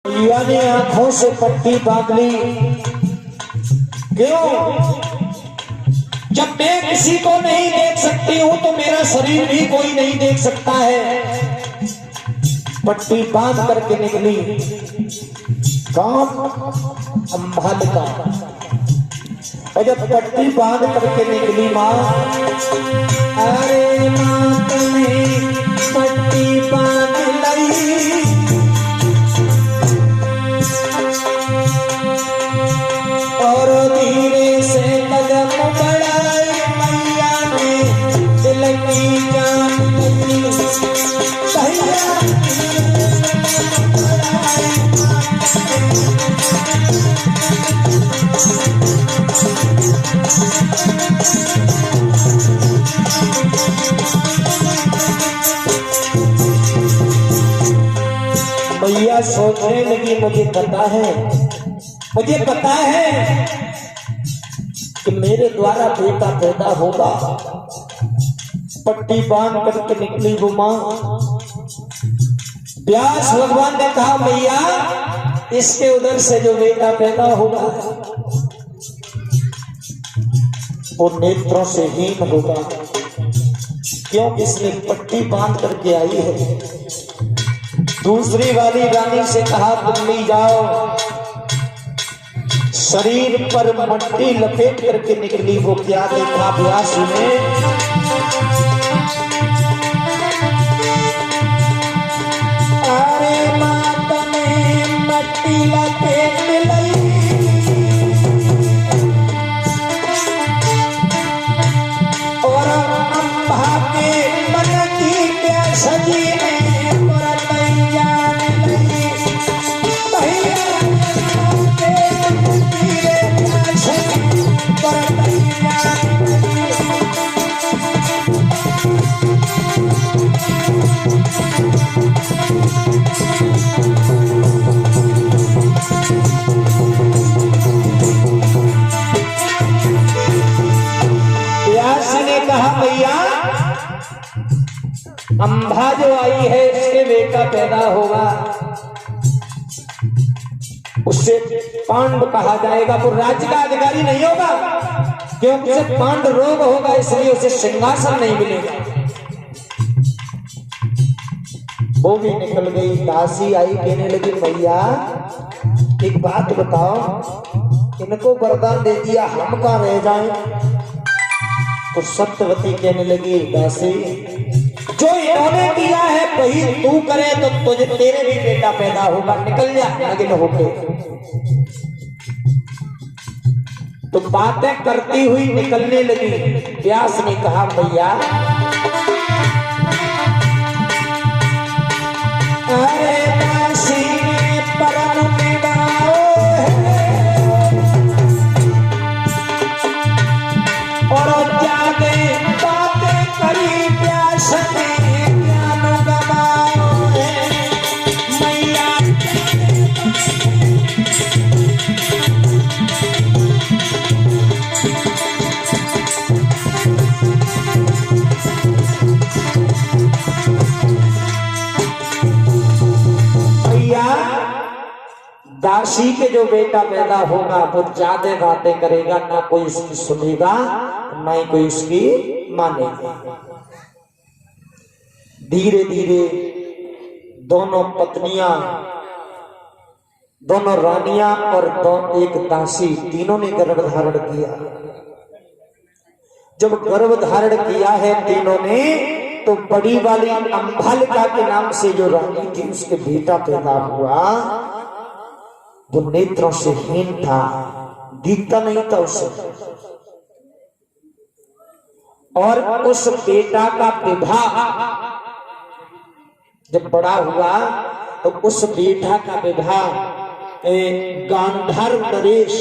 मैया ने आंखों से पट्टी बांध ली। क्यों? जब मैं किसी को नहीं देख सकती हूं तो मेरा शरीर भी कोई नहीं देख सकता है। पट्टी बांध करके निकली। कौन? अम्बालिका। और जब पट्टी बांध करके निकली माँ, अरे माँ तुम्हें पट्टी बांध ली और धीरे से कदम बढ़ाए, मैया ने दिल की जान ली। मैया सोचने लगी, मुझे पता है कि मेरे द्वारा बेटा पैदा होगा। पट्टी बांध करके निकली वो मां। व्यास भगवान ने कहा मैया इसके उधर से जो बेटा पैदा होगा वो नेत्रों से हीन होगा, क्योंकि इसने पट्टी बांध करके आई है। दूसरी वाली रानी से कहा तुम भी जाओ। शरीर पर मट्टी लपेट करके निकली। वो क्या देखा व्यास ने? अरे माता ने मट्टी लपेट ली और अम्बा के मन की प्यास जी ने अम्बा जो आई है इसके बेटा पैदा होगा, उससे पांड कहा जाएगा। वो राज्य का अधिकारी नहीं होगा क्योंकि उसे पांड रोग होगा, इसलिए उसे सिंहासन नहीं मिलेगा। वो भी निकल गई। दासी आई, कहने लगी मैया एक बात बताओ, इनको वरदान दे दिया हम कहाँ रह जाएं? तो सत्यवती कहने लगी दासी जो इन्होंने किया है वही तू करे तो तुझे तेरे भी बेटा पैदा होगा। निकल जा नगिन होके। तो बातें करती हुई निकलने लगी। व्यास ने कहा भैया अरे दासी ने परम मिलाओ और जागे बातें करी प्यास ने दासी के जो बेटा पैदा होगा वो ज्यादा बातें करेगा, ना कोई उसकी सुनेगा ना ही कोई उसकी मानेगा। धीरे धीरे दोनों पत्नियां, दोनों रानियां और एक दासी तीनों ने गर्भ धारण किया। जब गर्भ धारण किया है तीनों ने तो बड़ी वाली अम्बालिका के नाम से जो रानी थी उसके बेटा पैदा हुआ। वो नेत्रों से हीन था, दिखता नहीं था उसे। और उस बेटा का विवाह जब बड़ा हुआ तो उस बेटा का विवाह गांधार नरेश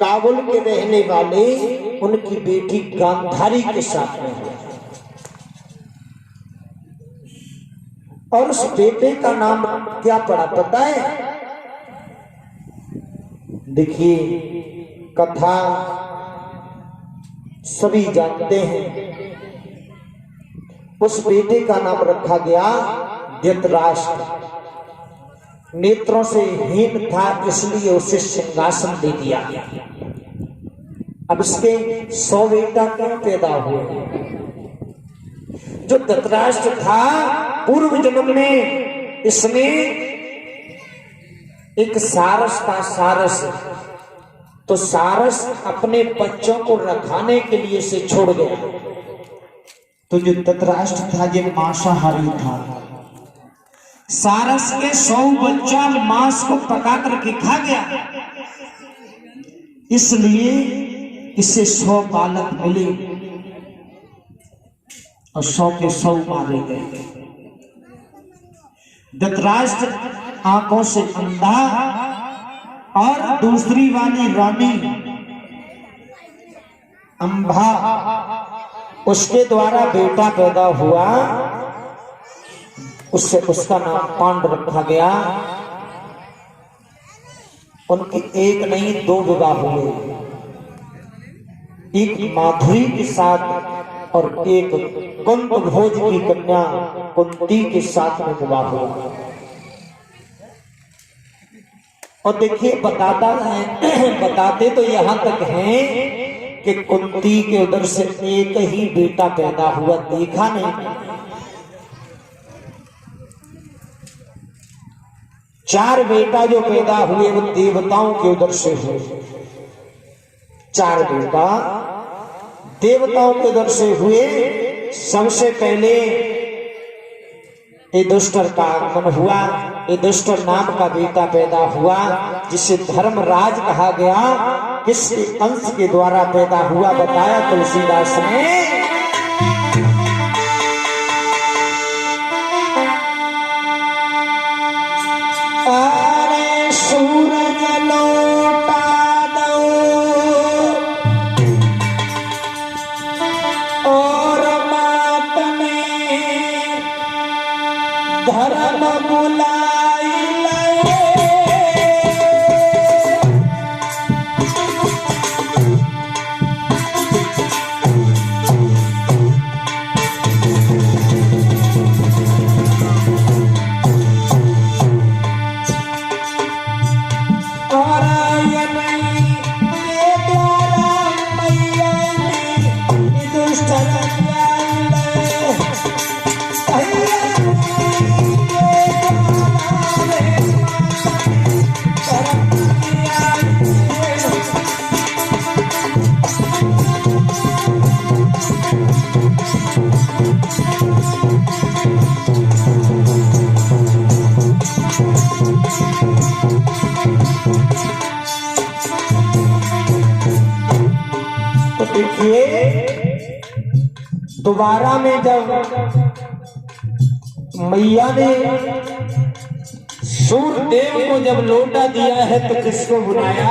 काबुल के रहने वाले उनकी बेटी गांधारी के साथ में हुआ। और उस बेटे का नाम क्या पड़ा पता है? देखिए कथा सभी जानते हैं। उस बेटे का नाम रखा गया धृतराष्ट्र। नेत्रों से हीन था, इसलिए उसे सिंहासन दे दिया। अब इसके 100 बेटा क्यों पैदा हुए? जो धृतराष्ट्र था पूर्व जन्म में इसने एक सारस था, सारस, तो सारस अपने बच्चों को रखाने के लिए से छोड़ गया। तो जो धृतराष्ट्र था ये मांसाहारी था। सारस के 100 बच्चा मांस को पका करके खा गया, इसलिए इसे 100 बालक मिले और 100 के 100 मारे गए। धृतराष्ट्र आंखों से अंधा और दूसरी वाली रानी अंबा, उसके द्वारा बेटा पैदा हुआ, उससे उसका नाम पांडु रखा गया। उनके एक नहीं 2 विवाह हुए, एक माधुरी के साथ और एक कुंत भोज की कन्या कुंती के साथ में विवाह हुआ। और देखिए बताते तो यहां तक हैं कि कुंती के उधर से एक ही बेटा पैदा हुआ, देखा नहीं। 4 बेटा जो पैदा हुए वो देवताओं के उधर से हुए। 4 बेटा देवताओं के उधर से हुए। सबसे पहले युधिष्ठिर का आगमन हुआ। युधिष्ठिर नाम का बेटा पैदा हुआ जिसे धर्मराज कहा गया। किसके अंश के द्वारा पैदा हुआ बताया तुलसीदास ने। अरे सूरज लौटा दो और मात में धर्म बुलाई ले। दोबारा में जब मैया ने सूर्यदेव को जब लौटा दिया है तो किसको बुलाया?